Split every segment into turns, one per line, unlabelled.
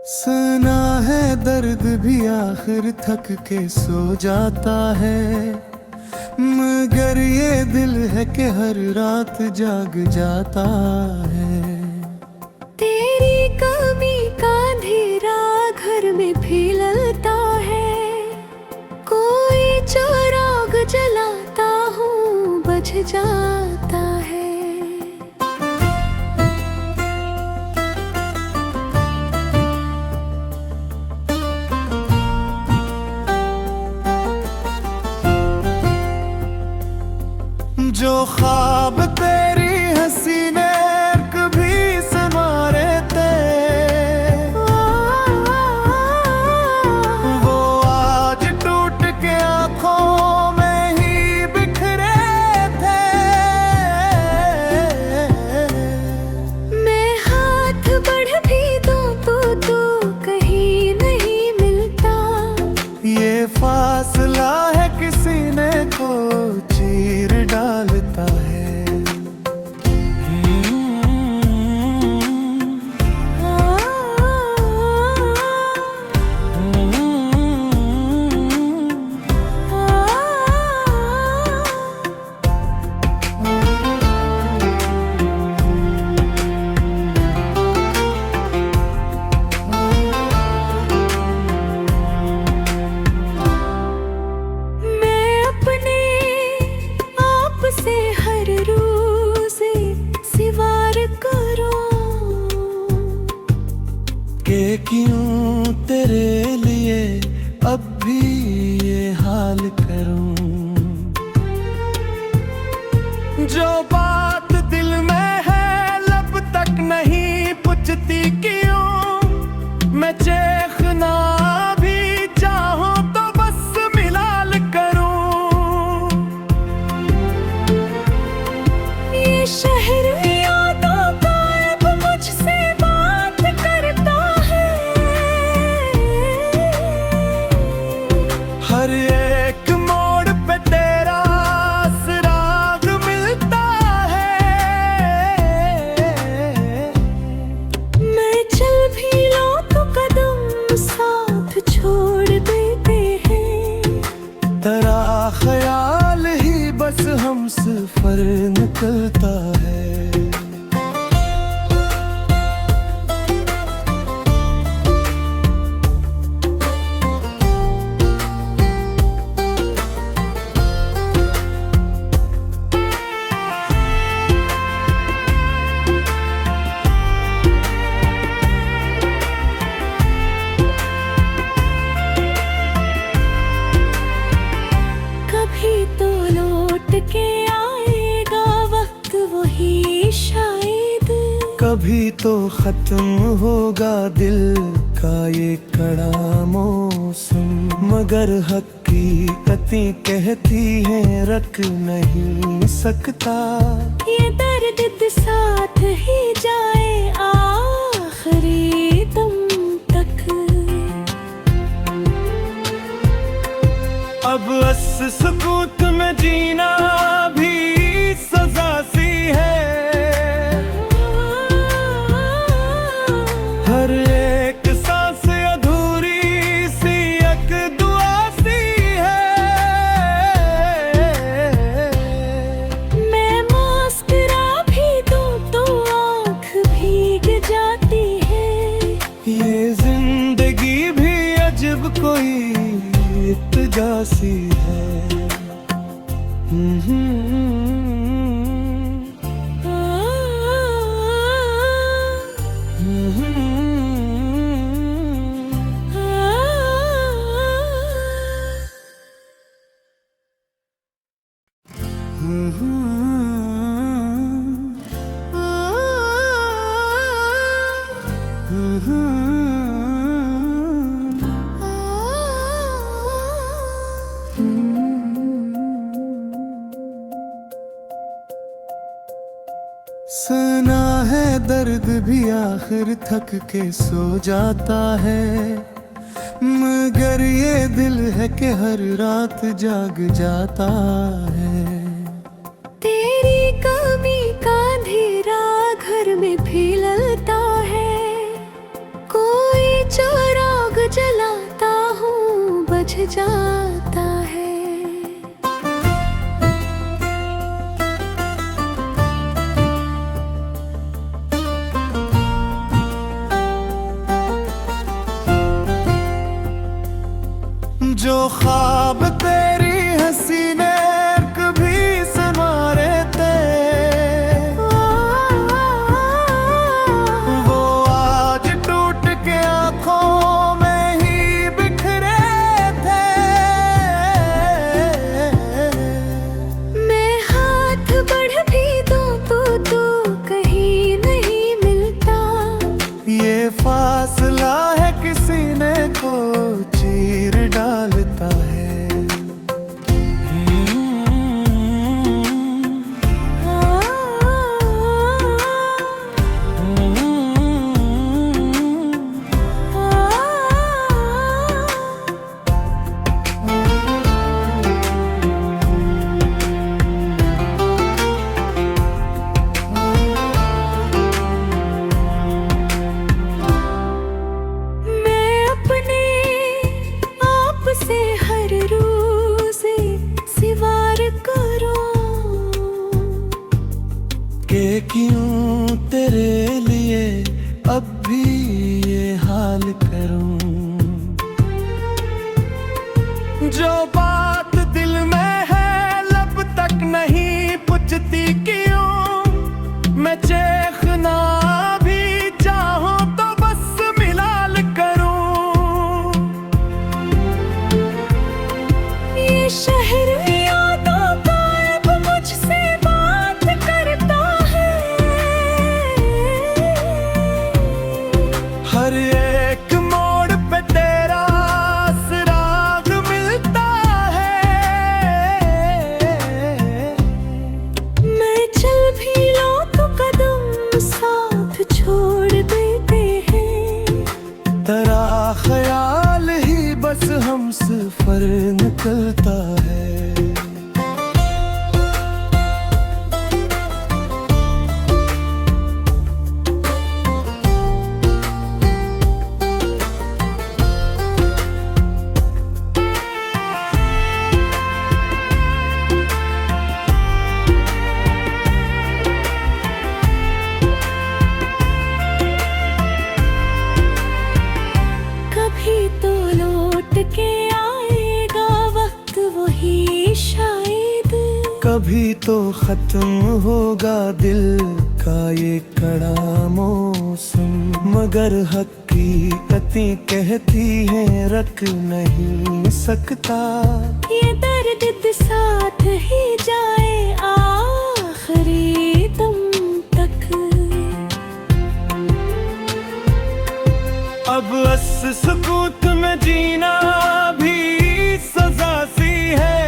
सुना है दर्द भी आखिर थक के सो जाता है, मगर ये दिल है कि हर रात जाग जाता है।
तेरी कमी का अंधेरा घर में फैलता है, कोई चिराग जलाता हूँ बुझ जाता है।
जो ख्वाब तेरी हंसी ने कभी संवारे थे, वो आज टूट के आंखों में ही बिखरे थे।
मैं हाथ बढ़ भी दूं तो कहीं नहीं मिलता,
ये फासला है किसी ने को चीर डालता है। कि क्यों तेरे लिए अब भी ये हाल करूं, जो बात दिल में है लब तक नहीं पूछती क्यों। मैं चेखना भी चाहूं तो बस मिलाल करूं।
ये शहर
हर एक मोड़ पे तेरा सुराग मिलता है।
मैं चल भी लूं तो कदम साथ छोड़ देते हैं।
तेरा ख्याल ही बस हम सफर निकलता है।
तो लौट के आएगा वक्त वही शायद,
कभी तो खत्म होगा दिल का ये कड़ा मौसम, मगर हकीकतें कहती हैं रख नहीं सकता।
ये दर्द साथ ही जाए आखिरी दम तक।
अब सुकूत में जीना भी सजा सी है, हर एक सांस अधूरी सी एक दुआ सी है।
मैं मुस्कुरा भी दूं तो आँख भीग जाती है।
ये जिंदगी भी अजब कोई इत्जासी है। दर्द भी आखिर थक के सो जाता है, मगर ये दिल है कि हर रात जाग जाता है।
तेरी कमी का अंधेरा घर में फैलता है, कोई चिराग जलाता हूँ बुझ जाता है।
जो ख्वाब तेरी हंसी ने कभी संवारे थे, वो आज टूट के आंखों में ही बिखरे थे। मैं
हाथ बढ़ भी दूं तो कहीं नहीं मिलता,
ये फासला है किसी ने को चीर डालता है। कि क्यों तेरे लिए अब भी ये हाल करूं, जो बात दिल में है लब तक नहीं पूछती क्यों। मैं चेखना भी चाहूं तो बस मिलाल करूं।
ये शहर यादों का अब मुझसे बात करता है,
हर एक मोड़ पे तेरा सुराग मिलता है।
मैं चल भी लूं तो कदम साथ छोड़ देते हैं।
तेरा ख्याल ही बस हम सफर निकलता है।
कभी तो लौट के आएगा वक्त वही शायद,
कभी तो खत्म होगा दिल का ये कड़ा मौसम, मगर हकीकतें कहती हैं रख नहीं सकता।
ये दर्द साथ ही जाए आखिरी दम तक।
अब अस सुकूत में जीना भी सजा सी है,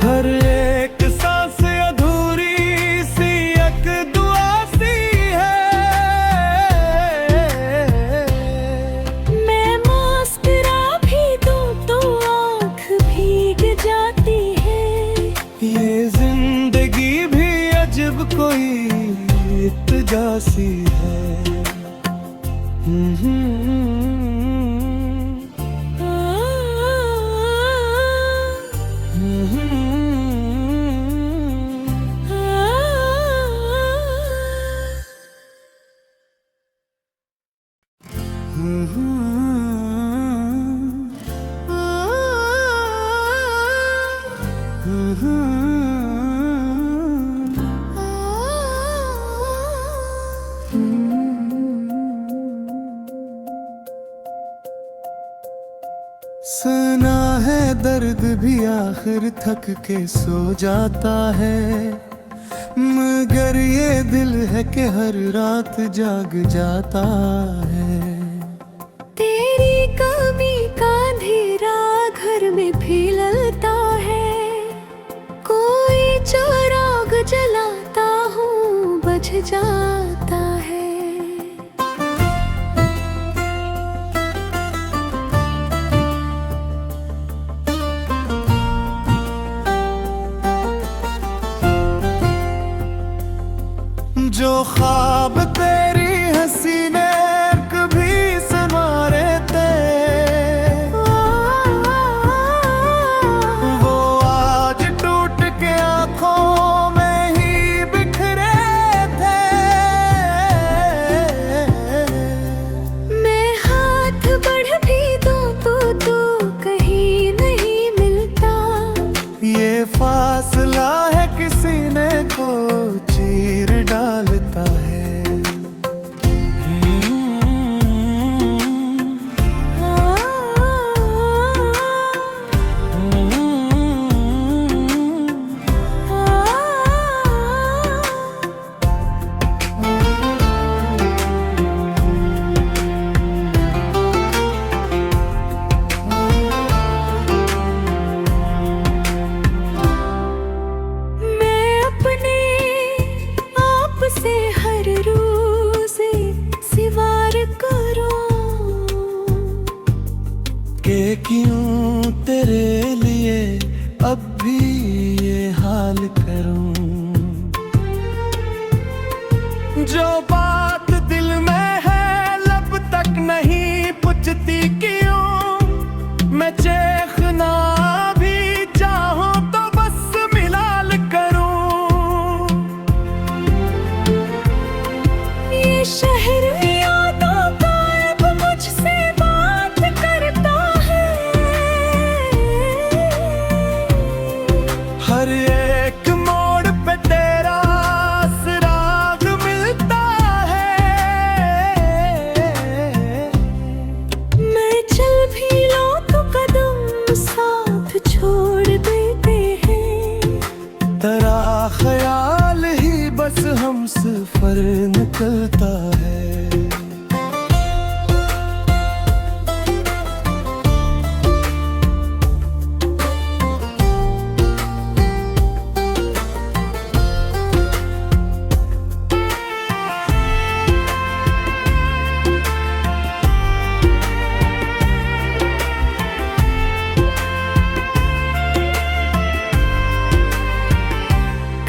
हर एक सांस अधूरी सी एक दुआ सी है।
मैं मुस्कुरा भी दूं तो आँख भीग जाती है।
ये जिंदगी भी अजब कोई इत्तेजा सी है। सना है दर्द भी आखिर थक के सो जाता है, मगर ये दिल है कि हर रात जाग जाता है।
तेरी कमी का अंधेरा घर में फैलता है, कोई चिराग जला
ख्वाब तेरी हंसी ने कभी संवारे थे, वो आज टूट के आंखों में ही बिखरे थे।
मैं हाथ बढ़ भी दूं तो कहीं नहीं मिलता।
ये फासला है किसी ने को चीर डालता है।
मैं अपने आप से हर रोज सिवार करूं
कि क्यों तेरे लिए अब भी ये हाल करूं। जो बात दिल में है लब तक नहीं पुछती क्यों। मैं चेखना भी चाहूं तो बस मिलाल करूं।
ये शहर यादों का अब मुझसे बात करता है।
हर एक मोड़ पे तेरा सुराग मिलता है।
मैं चल भी लूं तो कदम साथ छोड़ देते हैं।
तेरा ख्याल ही बस हम सफर निकलता है।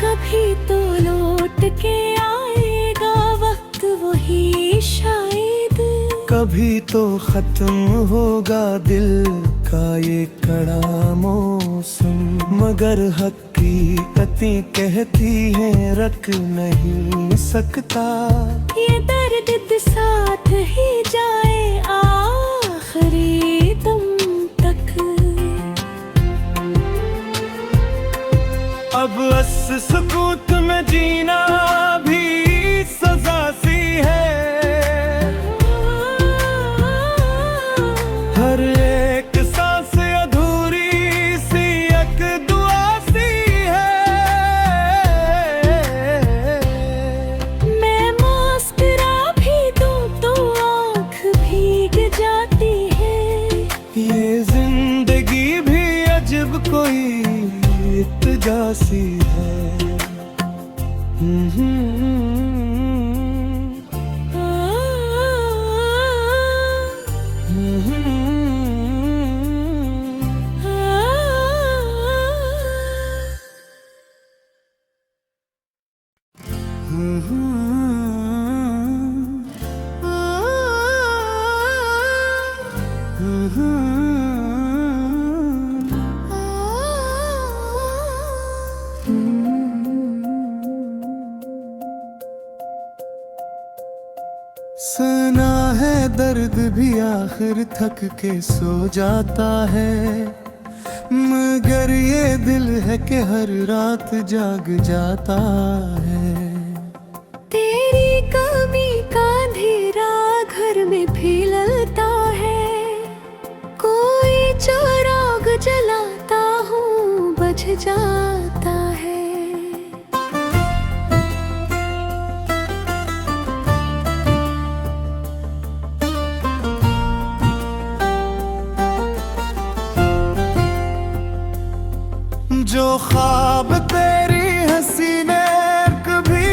कभी तो लौट के आएगा वक्त वही शायद।
कभी तो खत्म होगा दिल का ये कड़ा मौसम। मगर हकीकतें कहती हैं रख नहीं सकता।
ये दर्द साथ ही जाए आखिरी दम तक।
अब बस सुकूत में जीना भी सजा सी है। हर एक सांस अधूरी सी एक दुआ सी है।
मैं मुस्कुरा भी दूं तो आँख भीग जाती है।
ये जिंदगी भी अजब कोई इत्तेजा सी है। सुना है दर्द भी आखिर थक के सो जाता है। मगर ये दिल है कि हर रात जाग जाता है।
तेरी कमी का अंधेरा घर में भी ललता है। कोई चिराग जलाता हूँ बुझ जाता है।
जो ख्वाब तेरी हंसी ने कभी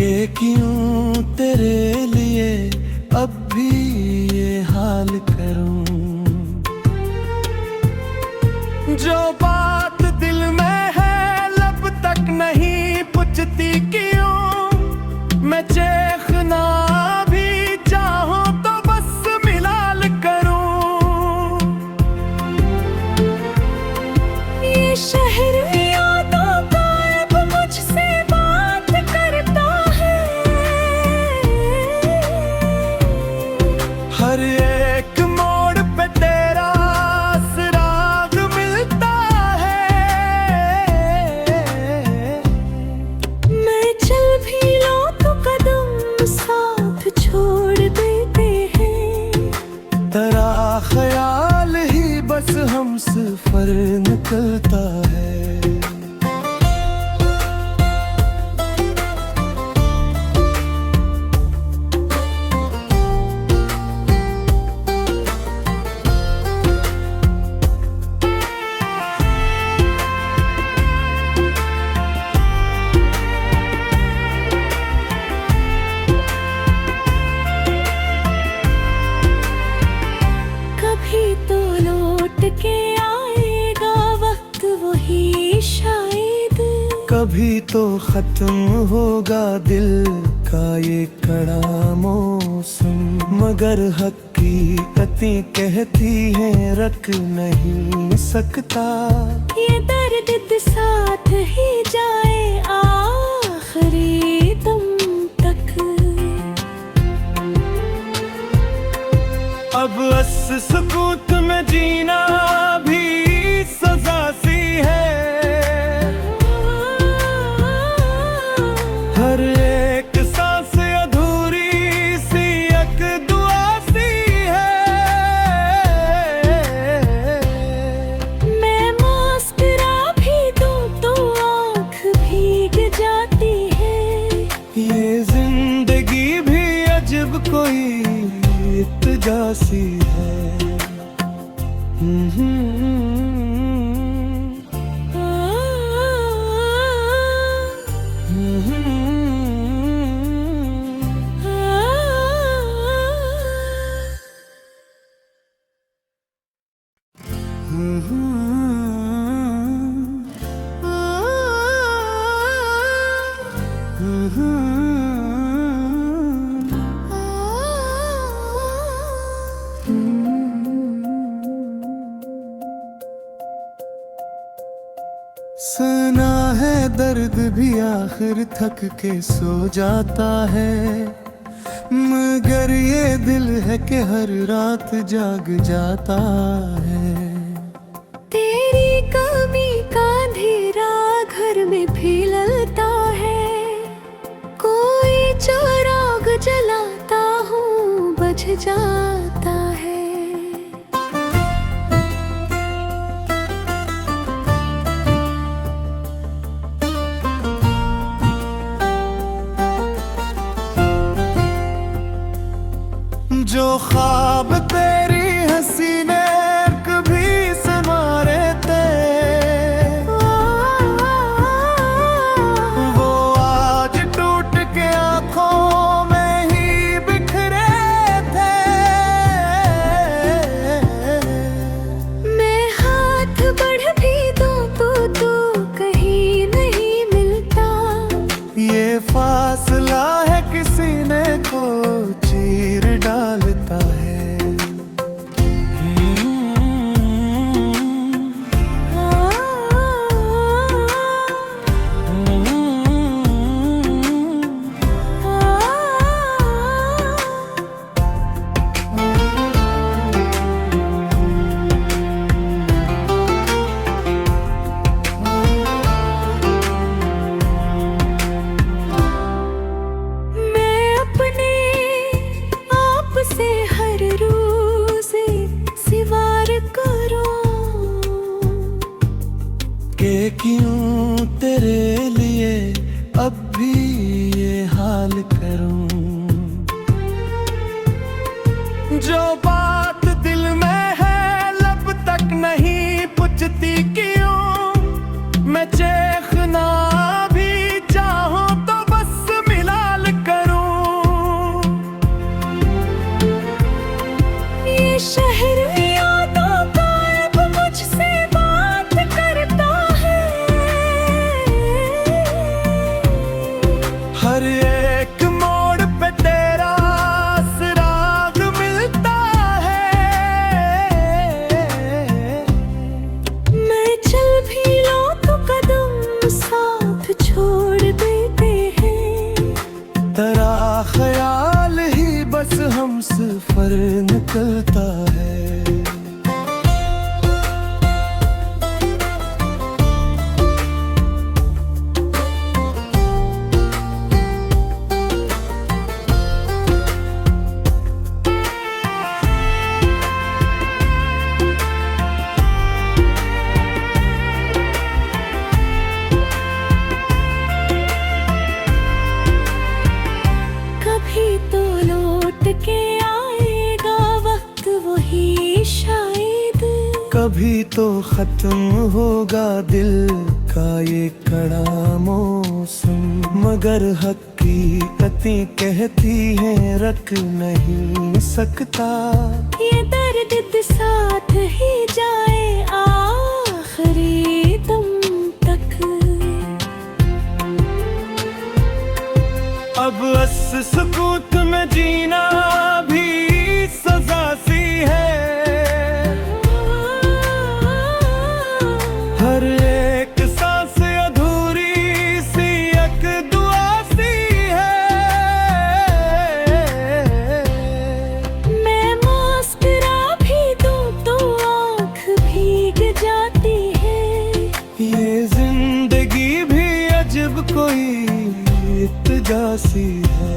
कि क्यों तेरे लिए अब भी ये हाल करूं। जो बात दिल में है लब तक नहीं पूछती क्यों। मैं चेखना भी चाहूं तो बस मिलाल करूं।
ये शहर यादों का अब मुझसे बात करता है।
हर एक मोड़ पे तेरा सुराग मिलता है।
मैं चल भी लूं तो कदम साथ छोड़ देते हैं।
तेरा ख्याल ही बस हम सफर निकलता है।
कभी तो लौट के आएगा वक्त वही शायद।
कभी तो खत्म होगा दिल का ये कड़ा मौसम। मगर हकीकतें कहती हैं रख नहीं सकता।
ये दर्द साथ ही जाए आखिरी दम तक।
अब अस सुकूत में जीना भी सजा सी है। हर एक सांस अधूरी सी एक दुआ सी है।
मैं मुस्कुरा भी दूं तो आँख भीग जाती है।
ये जिंदगी भी अजब कोई इत्तेजा सी है। सना है दर्द भी आखिर थक के सो जाता है। मगर ये दिल है कि हर रात जाग जाता है।
तेरी कमी का अंधेरा घर में भी ललता है। कोई चिराग जलाता हूँ बुझ जाता है।
जो ख्वाब तेरी हंसी ने कभी संवारे थे वो आज टूट के आंखों में ही बिखरे थे।
मैं हाथ बढ़ भी दूं तो तू कहीं नहीं मिलता।
ये फासला है किसी ने को चीर डालता है। निकलता है।
कभी तो लौट के आएगा वक्त वही शायद,
कभी तो खत्म होगा दिल का ये कड़ा मौसम, मगर हकीकतें कहती हैं रख नहीं सकता।
ये दर्द साथ ही जाए आखिरी दम तक।
अब बस सुकूत में जीना भी सजा सी है, हर एक सांस अधूरी सी एक दुआ सी है।
मैं मुस्कुरा भी दूं तो आँख भीग जाती है।
ये जिंदगी भी अजब कोई इत्तेजा सी है।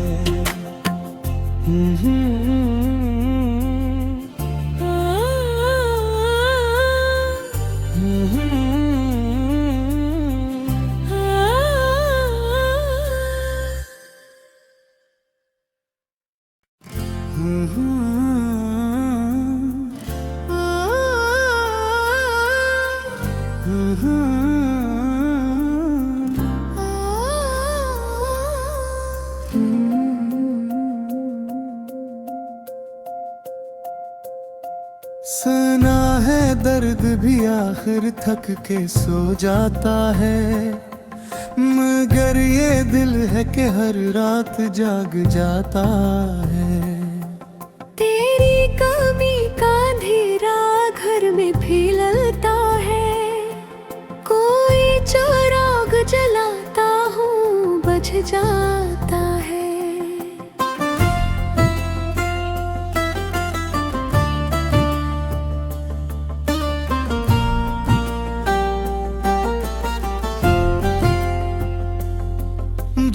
सुना है दर्द भी आखिर थक के सो जाता है, मगर ये दिल है कि हर रात जाग जाता है।
तेरी कमी का अंधेरा घर में फैलता है, कोई चिराग जलाता हूँ बुझ जाता है।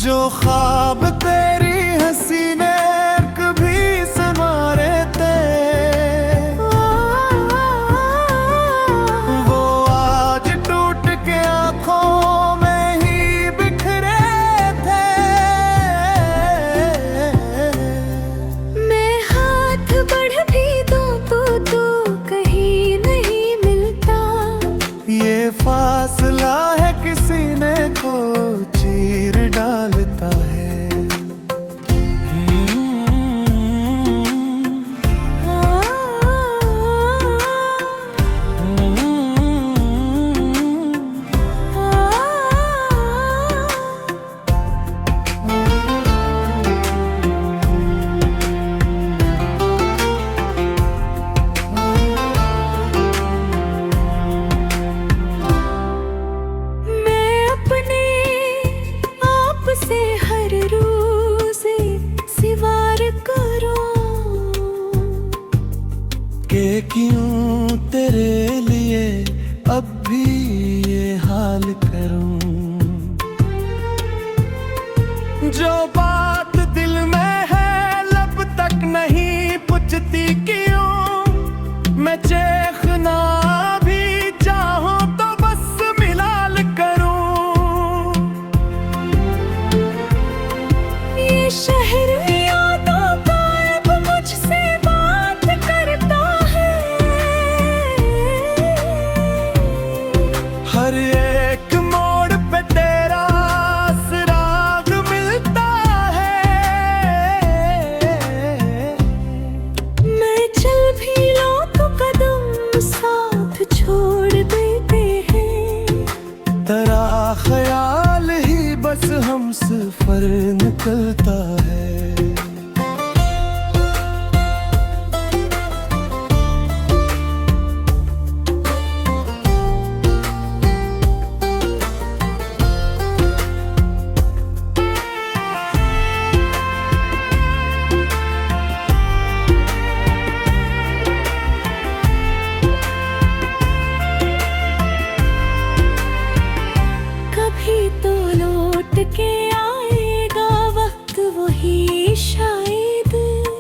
जो ख्वाब तेरी हंसी ने कभी संवारे थे, वो आज टूट के आंखों में ही बिखरे थे।
मैं हाथ बढ़ भी दूं तो तू कहीं नहीं मिलता।
ये फासला है किसी ने को चीर डालता है। के क्यों तेरे लिए अब भी ये हाल करूं, जो बात दिल में है लब तक नहीं पूछती क्यों। मैं चेखना भी चाहूं तो बस मिलाल करूं।
ये शहर यादों का अब मुझसे बात करता है।
हर एक मोड़ पे तेरा सुराग मिलता है।
मैं चल भी लूं तो कदम साथ छोड़ देते हैं।
तेरा ख्याल ही बस हम सफर निकलता है।
लौट के आएगा वक्त वही शायद।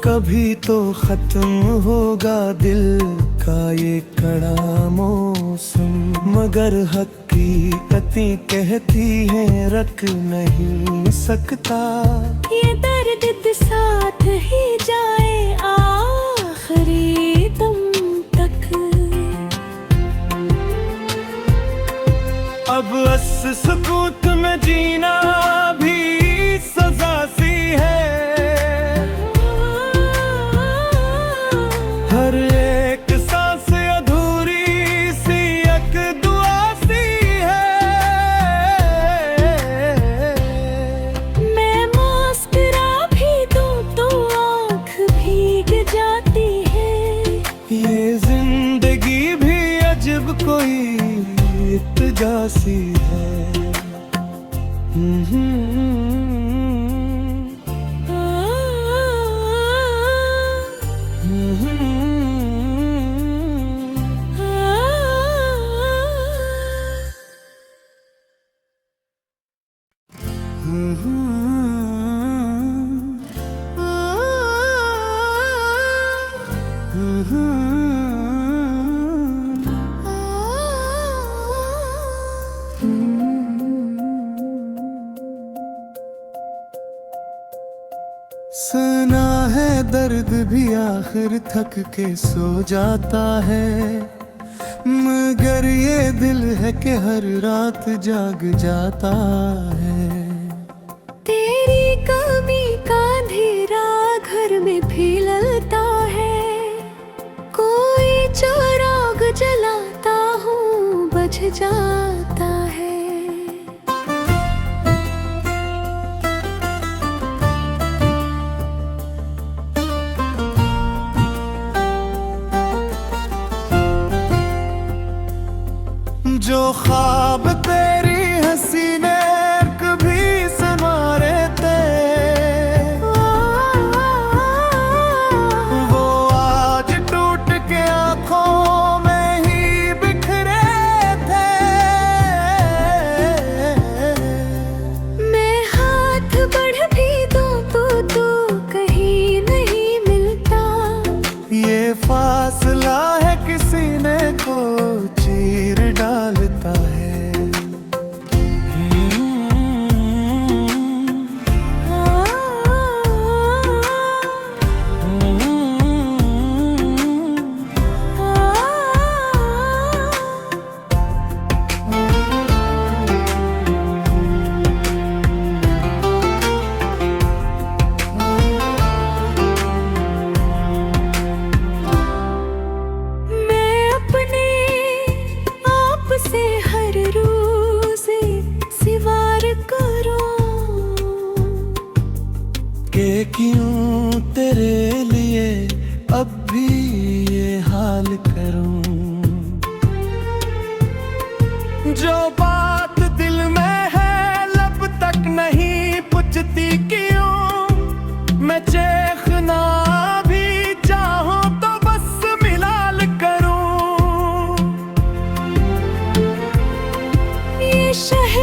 कभी तो खत्म होगा दिल का ये कड़ा मौसम, मगर हकीकतें कहती हैं रख नहीं सकता।
ये दर्द साथ ही जाए आखिरी दम तक।
अब अस सुकूत में जीना भी सजा सी है, हर एक सांस अधूरी सी एक दुआ सी है।
मैं मुस्कुरा भी दूं तो आँख भीग जाती है।
ये जिंदगी भी अजब कोई इत्तेजा सी है। सुना है दर्द भी आखिर थक के सो जाता है, मगर ये दिल है कि हर रात जाग जाता है।
तेरी कमी का अंधेरा घर में फैलता है, कोई चिराग जलाता हूँ बुझ जाता है।
जो ख्वाब तेरी हंसी ने कभी संवारे थे, वो आज टूट के आंखों में ही बिखरे थे।
मैं हाथ बढ़ भी दूं तो कहीं नहीं मिलता।
ये फासला है किसी ने को चीर डालता है। के क्यों तेरे लिए अब भी ये हाल करूं, जो बात दिल में है लब तक नहीं पूछती क्यों। मैं चेखना भी चाहूं तो बस मिलाल करूं।
ये शहर